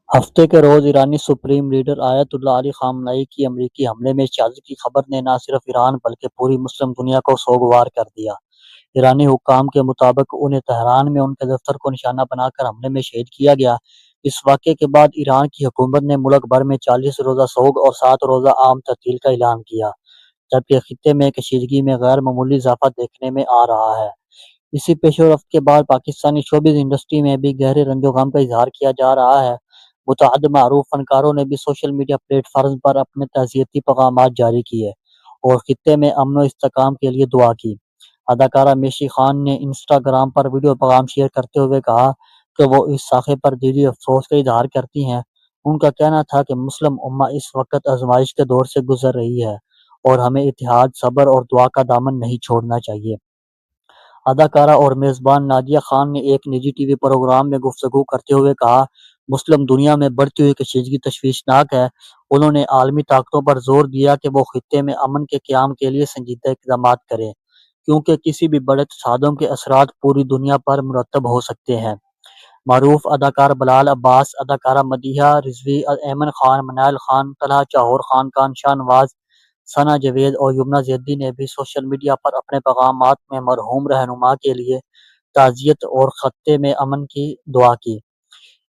ہفتے کے روز ایرانی سپریم لیڈر آیت اللہ علی خامنئی کی امریکی حملے میں شہادت کی خبر نے نہ صرف ایران بلکہ پوری مسلم دنیا کو سوگوار کر دیا۔ ایرانی حکام کے مطابق انہیں تہران میں ان کے دفتر کو نشانہ بنا کر حملے میں شہید کیا گیا۔ اس واقعے کے بعد ایران کی حکومت نے ملک بھر میں 40 روزہ سوگ اور 7 روزہ عام تعطیل کا اعلان کیا، جبکہ خطے میں کشیدگی میں غیر معمولی اضافہ دیکھنے میں آ رہا ہے۔ اسی پیش رفت کے بعد پاکستانی شوبز انڈسٹری میں بھی گہرے رنج و غم کا اظہار کیا جا رہا ہے۔ متعدد معروف فنکاروں نے بھی سوشل میڈیا پلیٹ فارمز پر اپنے تعزیتی پیغامات جاری کیے اور خطے میں امن و استحکام کے لیے دعا کی۔ اداکارہ میشی خان نے انسٹاگرام پر ویڈیو پیغام شیئر کرتے ہوئے کہا کہ وہ اس ساخے پر دلی افسوس کا اظہار کرتی ہیں۔ ان کا کہنا تھا کہ مسلم امہ اس وقت آزمائش کے دور سے گزر رہی ہے اور ہمیں اتحاد، صبر اور دعا کا دامن نہیں چھوڑنا چاہیے۔ اداکارہ اور میزبان نادیہ خان نے ایک نجی ٹی وی پروگرام میں گفتگو کرتے ہوئے کہا، مسلم دنیا میں بڑھتی ہوئی کشیدگی تشویشناک ہے۔ انہوں نے عالمی طاقتوں پر زور دیا کہ وہ خطے میں امن کے قیام کے لیے سنجیدہ اقدامات کریں، کیونکہ کسی بھی بڑے تصادم کے اثرات پوری دنیا پر مرتب ہو سکتے ہیں۔ معروف اداکار بلال عباس، اداکارہ مدیحہ رضوی، ایمن خان، منال خان، طلحہ چاہور خان، شاہ نواز، ثنا جاوید اور یمنا زیدی نے بھی سوشل میڈیا پر اپنے پیغامات میں مرحوم رہنما کے لیے تعزیت اور خطے میں امن کی دعا کی۔